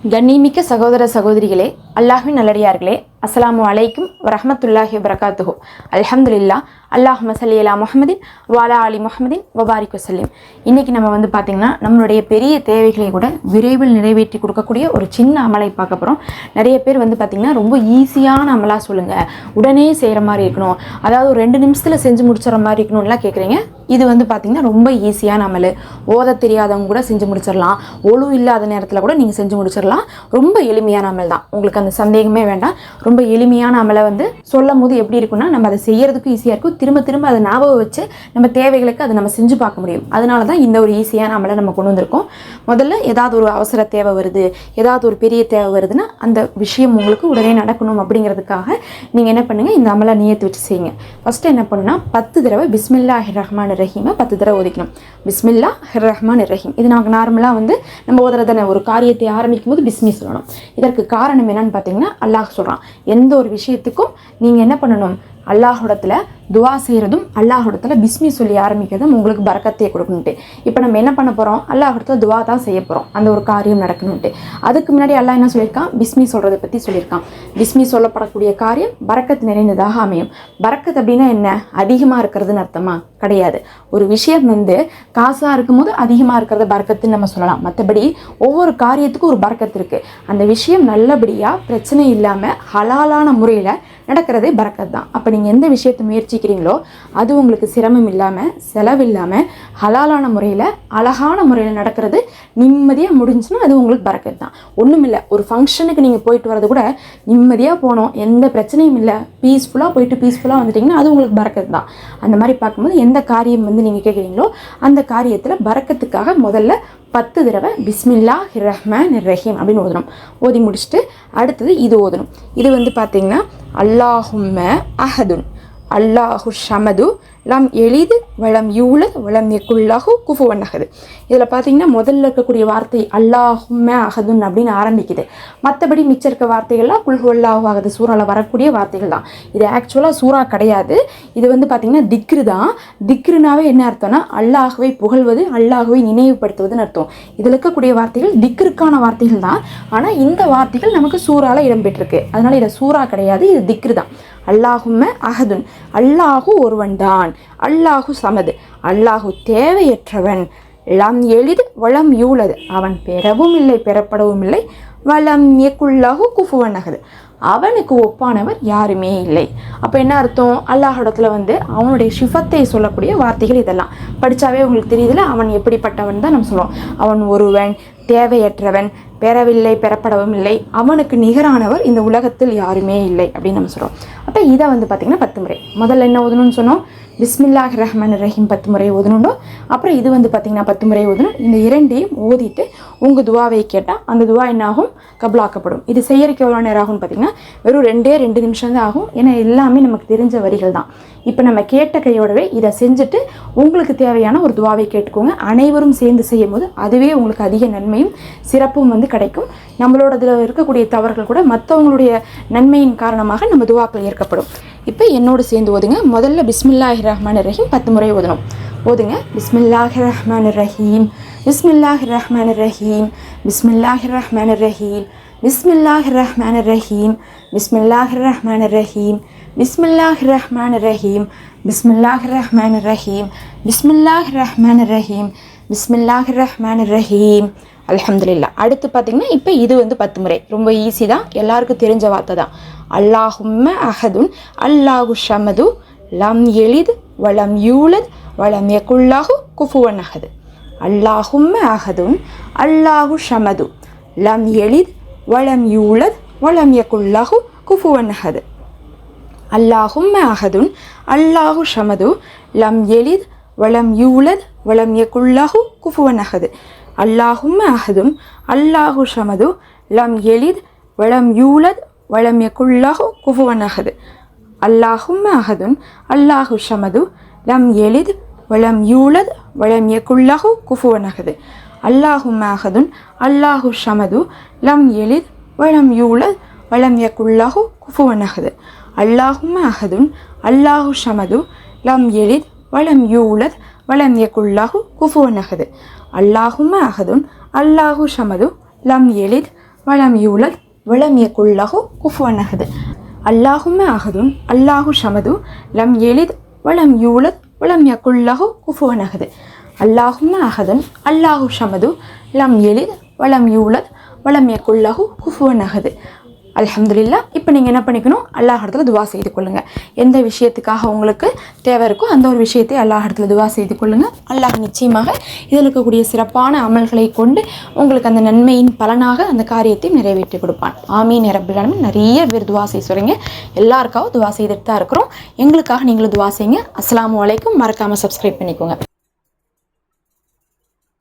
கண்ணியமிக்க சகோதர சகோதரிகளே, அல்லாஹ்வின் நல்லடியார்களே, அஸ்ஸலாமு அலைக்கும் வரஹ்மத்துல்லாஹி வபரகாத்துஹு. அல்ஹம்துலில்லாஹ். அல்லாஹும்ம ஸல்லி அலா முஹம்மதின் வஅலா ஆலி முஹம்மதின் வபாரிக் வஸல்லிம். இன்றைக்கி நம்ம பார்த்திங்கன்னா நம்மளுடைய பெரிய தேவைகளை கூட விரைவில் நிறைவேற்றி கொடுக்கக்கூடிய ஒரு சின்ன அமலை பார்க்க போகிறோம். நிறைய பேர் பார்த்திங்கன்னா ரொம்ப ஈஸியான அமலாக சொல்லுங்கள், உடனே செய்கிற மாதிரி இருக்கணும், அதாவது ஒரு 2 நிமிஷத்தில் செஞ்சு முடிச்சுற மாதிரி இருக்கணும்லாம் கேட்குறீங்க. இது பார்த்திங்கன்னா ரொம்ப ஈஸியான அமல். ஓத தெரியாதவங்க கூட செஞ்சு முடிச்சிடலாம், ஒழு இல்லாத நேரத்தில் கூட நீங்கள் செஞ்சு முடிச்சிடலாம். ரொம்ப எளிமையான அமல் தான், உங்களுக்கு அந்த சந்தேகமே வேண்டாம். ரொம்ப எளிமையான அமலை சொல்லும் போது எப்படி இருக்குன்னா, நம்ம அதை செய்யறதுக்கும் ஈஸியாக இருக்கும், திரும்ப திரும்ப அதை ஞாபகம் வச்சு நம்ம தேவைகளுக்கு அதை நம்ம செஞ்சு பார்க்க முடியும். அதனால தான் இந்த ஒரு ஈஸியான அமலை நம்ம கொண்டு வந்திருக்கோம். முதல்ல ஏதாவது ஒரு அவசர தேவை வருது, ஏதாவது ஒரு பெரிய தேவை வருதுன்னா அந்த விஷயம் உங்களுக்கு உடனே நடக்கணும் அப்படிங்கிறதுக்காக நீங்கள் என்ன பண்ணுங்கள், இந்த அமலை நியத்து வச்சு செய்யுங்க. ஃபஸ்ட்டு என்ன பண்ணுன்னா 10 தடவை பிஸ்மில்லாஹிர் ரஹ்மானிர் ரஹீமை 10 தடவை ஓதிக்கணும். பிஸ்மில்லாஹிர் ரஹ்மானிர் ரஹீம். இது நமக்கு நார்மலாக நம்ம ஓதுறதான ஒரு காரியத்தை ஆரம்பிக்கும் போது பிஸ்மி சொல்லணும். இதற்கு காரணம் என்னன்னு பார்த்தீங்கன்னா, அல்லாஹ் சொல்கிறான், எந்த ஒரு விஷயத்துக்கும் நீங்கள் என்ன பண்ணணும், அல்லாஹ்விடத்தில் துவா செய்கிறதும் அல்லாஹ்விடத்தில் பிஸ்மி சொல்லி ஆரம்பிக்கிறதும் உங்களுக்கு பரக்கத்தையே கொடுக்கணுன்ட்டு. இப்போ நம்ம என்ன பண்ண போகிறோம், அல்லாஹ்விடத்தில் துவா தான் செய்ய போகிறோம், அந்த ஒரு காரியம் நடக்கணுன்ட்டு. அதுக்கு முன்னாடி அல்லாஹ் என்ன சொல்லியிருக்கான், பிஸ்மி சொல்கிறத பற்றி சொல்லியிருக்கான். பிஸ்மி சொல்லப்படக்கூடிய காரியம் பரக்கத் நிறைந்ததாக அமையும். பரக்கத் அப்படின்னா என்ன, அதிகமாக இருக்கிறதுன்னு அர்த்தமா? கிடையாது. ஒரு விஷயம் காசாக இருக்கும்போது அதிகமாக இருக்கிறத பரக்கத்துன்னு நம்ம சொல்லலாம். மற்றபடி ஒவ்வொரு காரியத்துக்கும் ஒரு பரக்கத்து இருக்குது. அந்த விஷயம் நல்லபடியாக பிரச்சனை இல்லாமல் ஹலாலான முறையில் நடக்கிறதே பரக்கத் தான். அப்போ நீங்கள் எந்த விஷயத்தை முயற்சிக்கிறீங்களோ அது உங்களுக்கு சிரமம் இல்லாமல், செலவில்லாமல், ஹலாலான முறையில், அழகான முறையில் நடக்கிறது நிம்மதியாக முடிஞ்சுன்னா அது உங்களுக்கு பரக்கத் தான். ஒன்றும் இல்லை, ஒரு ஃபங்க்ஷனுக்கு நீங்கள் போயிட்டு வரது கூட நிம்மதியாக போனோம், எந்த பிரச்சனையும் இல்லை, பீஸ்ஃபுல்லாக போயிட்டு பீஸ்ஃபுல்லாக வந்துட்டிங்கன்னா அது உங்களுக்கு பரக்கத் தான். அந்த மாதிரி பார்க்கும்போது எந்த காரியம் நீங்கள் கேட்குறீங்களோ அந்த காரியத்தில் பரக்கத்துக்காக முதல்ல 10 தடவை பிஸ்மில்லாஹிர் ரஹ்மானிர் ரஹீம் அப்படின்னு ஓதணும். ஓதி முடிச்சுட்டு அடுத்தது இது ஓதணும். இது பார்த்தீங்கன்னா, அல்லாஹும்ம அஹதுன் அல்லாஹு ஷமது லம் எளிது வளம் யூலத் வளம் எக்குல்லாஹு குஃபுவன் அஹது. இதில் பார்த்தீங்கன்னா முதல்ல இருக்கக்கூடிய வார்த்தை அல்லாஹும்ம அஹதுன் அப்படின்னு ஆரம்பிக்குது. மற்றபடி மிச்சம் இருக்க வார்த்தைகள்லாம் குல்ஹுவல்லாஹு அஹது சூறாவில் வரக்கூடிய வார்த்தைகள் தான். இது ஆக்சுவலாக சூறா கிடையாது. இது பார்த்தீங்கன்னா திக்ரு தான். திக்ருனாவே என்ன அர்த்தம்னா, அல்லாஹுவை புகழ்வது, அல்லாஹுவை நினைவுபடுத்துவதுன்னு அர்த்தம். இதில் இருக்கக்கூடிய வார்த்தைகள் திக்ருக்கான வார்த்தைகள் தான். ஆனால் இந்த வார்த்தைகள் நமக்கு சூறாவில் இடம்பெற்றிருக்கு. அதனால் இது சூறா கிடையாது, இது திக்ரு தான். அல்லாஹும்ம அஹதுன், அல்லாஹு ஒருவன் தான், அல்லாஹு சமது, அல்லாஹு தேவையற்றவன், லம் எளிது வளம் யூலது, அவன் பெறவும் இல்லை பெறப்படவும் இல்லை, வளம் எக்குல்லாஹு குஃபுவன் அஹது, அவனுக்கு ஒப்பானவர் யாருமே இல்லை. அப்போ என்ன அர்த்தம், அல்லாஹிடத்தில் அவனுடைய ஷிஃபத்தை சொல்லக்கூடிய வார்த்தைகள் இதெல்லாம் படித்தாவே உங்களுக்கு தெரியுதுல, அவன் எப்படிப்பட்டவன் தான் நம்ம சொல்லுவோம். அவன் ஒருவன், தேவையற்றவன், பெறவில்லை பெறப்படவும் இல்லை, அவனுக்கு நிகரானவர் இந்த உலகத்தில் யாருமே இல்லை அப்படின்னு நம்ம சொல்கிறோம். அப்போ இதை பார்த்திங்கன்னா 10 முறை. முதல்ல என்ன ஓதணும்னு சொன்னோம், பிஸ்மில்லாஹிர் ரஹ்மானிர் ரஹீம் 10 முறை ஓதணுண்டோ. அப்புறம் இது பார்த்திங்கன்னா 10 முறை ஓதணும். இந்த 2ஐயும் ஓதிட்டு உங்கள் துவாவை கேட்டால் அந்த துவா என்ன ஆகும், கபுலாக்கப்படும். இது செய்யறதுக்கு எவ்வளோ நேரம் ஆகும்னு பார்த்திங்கன்னா வெறும் 2 நிமிஷம் தான் ஆகும். ஏன்னா எல்லாமே நமக்கு தெரிஞ்ச வரிகள் தான். இப்போ நம்ம கேட்ட கையோடவே இதை செஞ்சுட்டு உங்களுக்கு தேவையான ஒரு துவாவை கேட்டுக்கோங்க. அனைவரும் சேர்ந்து செய்யும் போது அதுவே உங்களுக்கு அதிக நன்மையும் சிறப்பும் கிடைக்கும். நம்மளோட இதில் இருக்கக்கூடிய தவறுகள் கூட மற்றவங்களுடைய நன்மையின் காரணமாக நம்ம துவாக்கள் ஏற்கப்படும். இப்போ என்னோடு சேர்ந்து ஓதுங்க. முதல்ல பிஸ்மில்லாஹிர் ரஹ்மானிர் ரஹீம் 10 முறை ஓதணும். ஓதுங்க. பிஸ்மில்லாஹிர் ரஹ்மானிர் ரஹீம், பிஸ்மில்லாஹிர் ரஹ்மானிர் ரஹீம், பிஸ்மில்லாஹிர் ரஹ்மானிர் ரஹீம், பிஸ்மில்லாஹிர் ரஹ்மானிர் ரஹீம், பிஸ்மில்லாஹிர் ரஹ்மானிர் ரஹீம், பிஸ்மில்லாஹிர் ரஹ்மானிர் ரஹீம், பிஸ்மில்லாஹிர் ரஹ்மானிர் ரஹீம், பிஸ்மில்லாஹிர் ரஹ்மானிர் ரஹீம், பிஸ்மில்லாஹிர் ரஹ்மானிர் ரஹீம். அல்ஹம்துலில்லாஹ். அடுத்து பார்த்தீங்கன்னா இப்போ இது 10 முறை. ரொம்ப ஈஸி தான், எல்லாருக்கும் தெரிஞ்ச வார்த்தை தான். அல்லாஹும்ம அஹதுன் அல்லாஹு ஷமது லம் எளிது வளம் யூலத் வளம் யகுல்லாஹு குஃபுவன் அஹது. அல்லாஹும்ம அஹதுன் அல்லாஹு ஷமது லம் எளிது வளம் யூலத் வளம் யகுல்லாஹு குஃபுவன் அஹது. அல்லாஹும்ம அஹதுன் அல்லாஹு ஷமது லம் எளிது வளம் யூலத் வளம் யகுல்லாஹு குஃபுவன் அஹது. அல்லாஹும்ம அஹதுன் அல்லாஹு ஷமது லம் எளித் வளம் யூலத் வளம் யகுல்லாஹு குஃபுவன் அஹது. அல்லாஹும்ம அஹதுன் அல்லாஹு ஷமது லம் எளித் வளம் யூலத் வளம் யகுல்லாஹு குஃபுவன் அஹது. அல்லாஹும்ம அஹதுன் அல்லாஹு ஷமது லம் எளித் வளம் யூலத் வளம் யகுல்லாஹு குஃபுவன் அஹது. அல்லாஹும்ம அஹதுன் அல்லாஹு ஷமது லம் எளித் வளம் யூலத் வளம் யகுல்லாஹு குஃபுவன் அஹது. அல்லாஹும்ம அஹதுன் அல்லாஹு ஷமது லம் எளித் வலம் யூலத் வலம் யகுல் லஹு குஃபுவன் அஹத். அல்லாஹும்ம அஹதுன் அல்லாஹு ஷமது லம் யலித் வலம் யூலத் வலம் யகுல் லஹு குஃபுவன் அஹத். அல்லாஹும்ம அஹதுன் அல்லாஹு ஷமது லம் யலித் வலம் யூலத் வலம் யகுல் லஹு குஃபுவன் அஹத். அல்ஹம்துலில்லாஹ். இப்போ நீங்கள் என்ன பண்ணிக்கணும், அல்லாஹ் இடத்துல துவா செய்து கொள்ளுங்கள். எந்த விஷயத்துக்காக உங்களுக்கு தேவை இருக்கோ அந்த ஒரு விஷயத்தை அல்லாஹ் இடத்துல துவா செய்து கொள்ளுங்கள். அல்லாஹ் நிச்சயமாக இதில் இருக்கக்கூடிய சிறப்பான அமல்களை கொண்டு உங்களுக்கு அந்த நன்மையின் பலனாக அந்த காரியத்தை நிறைவேற்றி கொடுப்பான். ஆமீன் யா ரப்பல் ஆலமீன். நிறைய பேர் துவா செய்ய சொல்கிறீங்க, எல்லாருக்காகவும் துவா செய்துட்டு தான் இருக்கிறோம். எங்களுக்காக நீங்களும் துவா செய்யுங்க. அஸ்ஸலாமு அலைக்கும். மறக்காமல் சப்ஸ்கிரைப் பண்ணிக்கோங்க.